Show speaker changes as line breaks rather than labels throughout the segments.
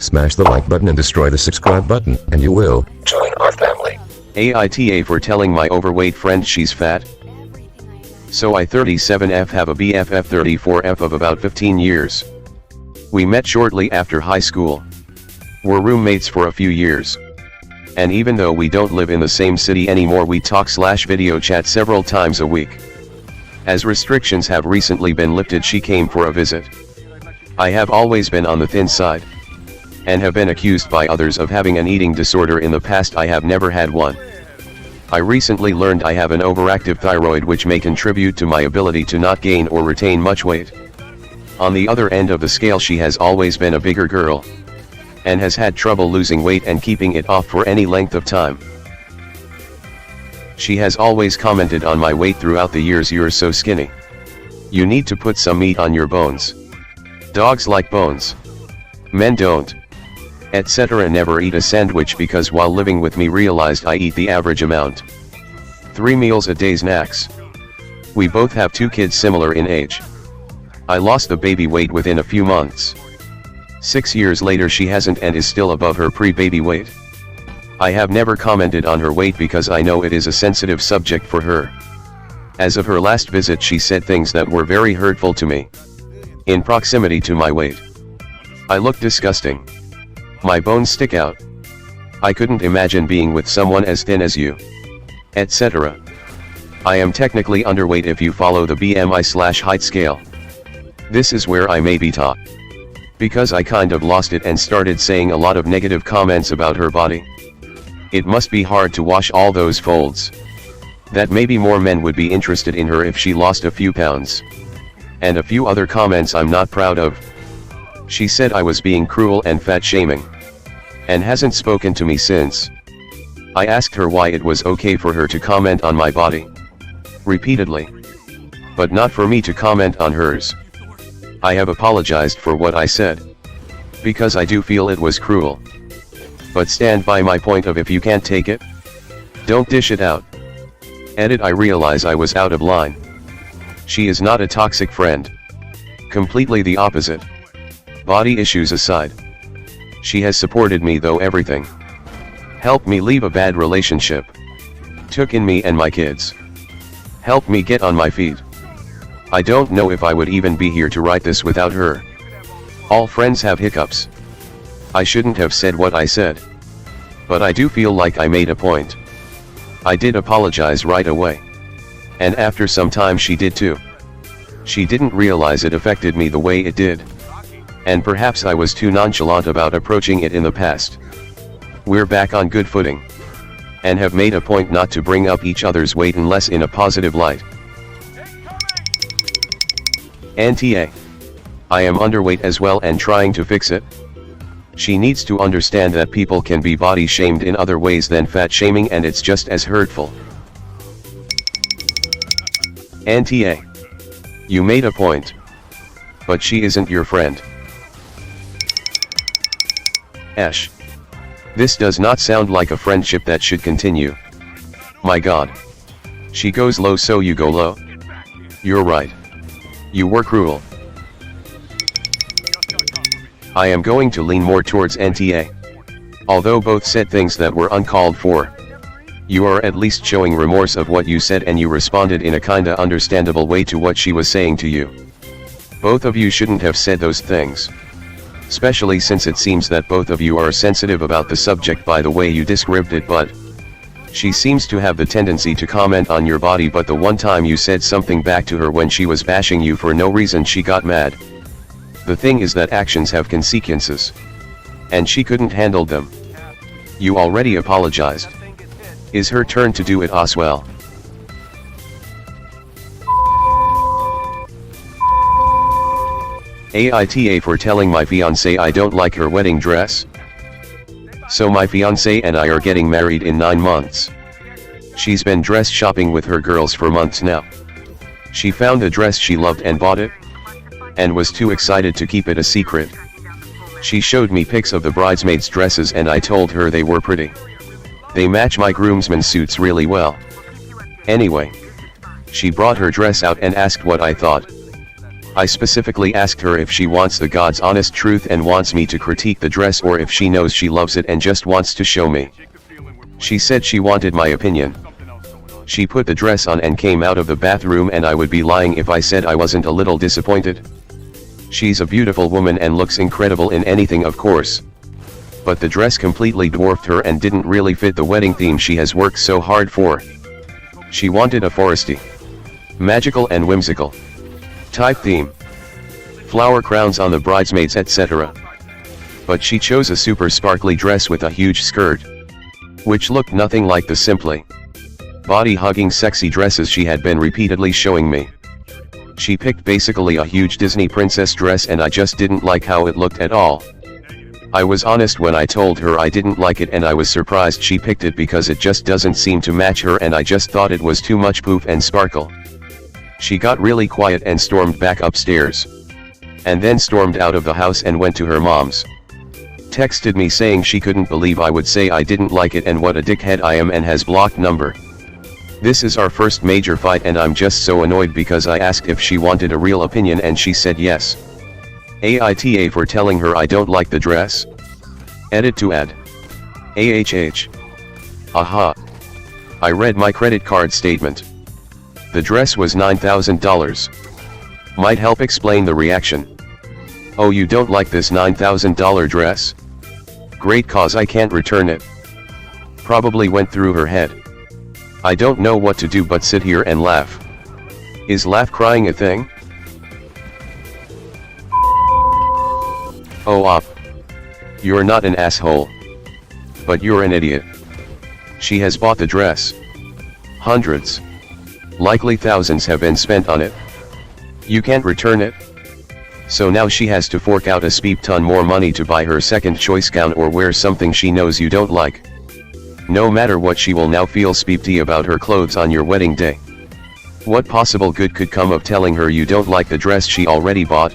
Smash the like button and destroy the subscribe button, and you will join our family.
Aita for telling my overweight friend she's fat. So I 37F have a BFF 34F of about 15 years. We met shortly after high school. We're roommates for a few years. And even though we don't live in the same city anymore, we talk/video chat several times a week. As restrictions have recently been lifted, she came for a visit. I have always been on the thin side, and have been accused by others of having an eating disorder in the past. I have never had one. I recently learned I have an overactive thyroid, which may contribute to my ability to not gain or retain much weight. On the other end of the scale, she has always been a bigger girl, and has had trouble losing weight and keeping it off for any length of time. She has always commented on my weight throughout the years. "You're so skinny. You need to put some meat on your bones. Dogs like bones. Men don't," etc. Never eat a sandwich because while living with me realized I eat the average amount. 3 meals a day snacks. We both have 2 kids similar in age. I lost the baby weight within a few months. 6 years later she hasn't and is still above her pre-baby weight. I have never commented on her weight because I know it is a sensitive subject for her. As of her last visit, she said things that were very hurtful to me. In proximity to my weight. "I look disgusting. My bones stick out. I couldn't imagine being with someone as thin as you," etc. I am technically underweight if you follow the BMI/height scale. This is where I may be top. Because I kind of lost it and started saying a lot of negative comments about her body. It must be hard to wash all those folds. That maybe more men would be interested in her if she lost a few pounds. And a few other comments I'm not proud of. She said I was being cruel and fat shaming. And hasn't spoken to me since. I asked her why it was okay for her to comment on my body. Repeatedly. But not for me to comment on hers. I have apologized for what I said. Because I do feel it was cruel. But stand by my point of, if you can't take it, don't dish it out. Edit. I realize I was out of line. She is not a toxic friend. Completely the opposite. Body issues aside. She has supported me though everything. Helped me leave a bad relationship. Took in me and my kids. Helped me get on my feet. I don't know if I would even be here to write this without her. All friends have hiccups. I shouldn't have said what I said. But I do feel like I made a point. I did apologize right away. And after some time she did too. She didn't realize it affected me the way it did. And perhaps I was too nonchalant about approaching it in the past. We're back on good footing. And have made a point not to bring up each other's weight unless in a positive light. Nta. I am underweight as well and trying to fix it. She needs to understand that people can be body shamed in other ways than fat shaming, and it's just as hurtful. Nta. You made a point. But she isn't your friend. Esh. This does not sound like a friendship that should continue. My God. She goes low so you go low. You're right. You were cruel. I am going to lean more towards Nta. Although both said things that were uncalled for. You are at least showing remorse of what you said, and you responded in a kinda understandable way to what she was saying to you. Both of you shouldn't have said those things. Especially since it seems that both of you are sensitive about the subject by the way you described it, but she seems to have the tendency to comment on your body, but the one time you said something back to her when she was bashing you for no reason, she got mad. The thing is that actions have consequences. And she couldn't handle them. You already apologized. Is her turn to do it as well. Aita for telling my fiancé I don't like her wedding dress. So my fiancé and I are getting married in 9 months. She's been dress shopping with her girls for months now. She found a dress she loved and bought it. And was too excited to keep it a secret. She showed me pics of the bridesmaids' dresses and I told her they were pretty. They match my groomsmen's suits really well. Anyway. She brought her dress out and asked what I thought. I specifically asked her if she wants the God's honest truth and wants me to critique the dress, or if she knows she loves it and just wants to show me. She said she wanted my opinion. She put the dress on and came out of the bathroom, and I would be lying if I said I wasn't a little disappointed. She's a beautiful woman and looks incredible in anything, of course. But the dress completely dwarfed her and didn't really fit the wedding theme she has worked so hard for. She wanted a foresty, magical and whimsical type theme, flower crowns on the bridesmaids, etc. But she chose a super sparkly dress with a huge skirt, which looked nothing like the simply body-hugging sexy dresses she had been repeatedly showing me. She picked basically a huge Disney princess dress, and I just didn't like how it looked at all. I was honest when I told her I didn't like it, and I was surprised she picked it because it just doesn't seem to match her, and I just thought it was too much poof and sparkle. She got really quiet and stormed back upstairs. And then stormed out of the house and went to her mom's. Texted me saying she couldn't believe I would say I didn't like it and what a dickhead I am, and has blocked number. This is our first major fight, and I'm just so annoyed because I asked if she wanted a real opinion and she said yes. Aita for telling her I don't like the dress. Edit to add. AHH. Aha. I read my credit card statement. The dress was $9,000. Might help explain the reaction. Oh, you don't like this $9,000 dress? Great, cause I can't return it. Probably went through her head. I don't know what to do but sit here and laugh. Is laugh crying a thing? Oh op. You're not an asshole. But you're an idiot. She has bought the dress. Hundreds, likely thousands have been spent on it. You can't return it? So now she has to fork out a speep ton more money to buy her second choice gown or wear something she knows you don't like. No matter what, she will now feel speepty about her clothes on your wedding day. What possible good could come of telling her you don't like the dress she already bought?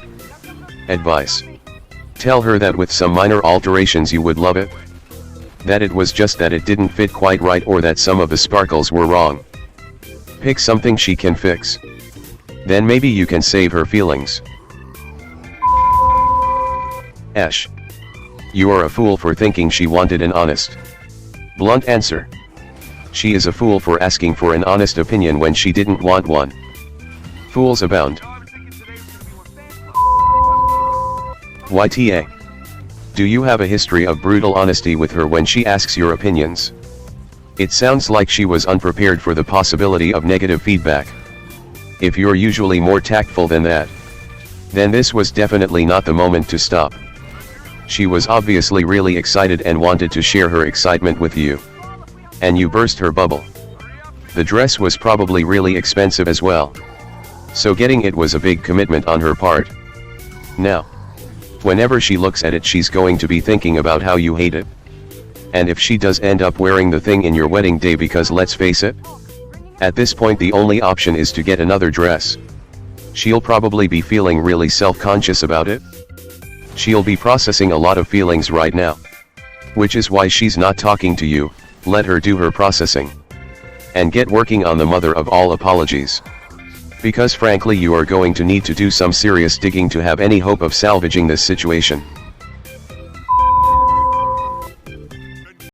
Advice. Tell her that with some minor alterations you would love it. That it was just that it didn't fit quite right, or that some of the sparkles were wrong. Pick something she can fix. Then maybe you can save her feelings. Esh. You are a fool for thinking she wanted an honest, blunt answer. She is a fool for asking for an honest opinion when she didn't want one. Fools abound. YTA. Do you have a history of brutal honesty with her when she asks your opinions? It sounds like she was unprepared for the possibility of negative feedback. If you're usually more tactful than that, then this was definitely not the moment to stop. She was obviously really excited and wanted to share her excitement with you. And you burst her bubble. The dress was probably really expensive as well. So getting it was a big commitment on her part. Now, whenever she looks at it, she's going to be thinking about how you hate it. And if she does end up wearing the thing in your wedding day, because let's face it, at this point the only option is to get another dress, she'll probably be feeling really self-conscious about it. She'll be processing a lot of feelings right now. Which is why she's not talking to you. Let her do her processing. And get working on the mother of all apologies. Because frankly you are going to need to do some serious digging to have any hope of salvaging this situation.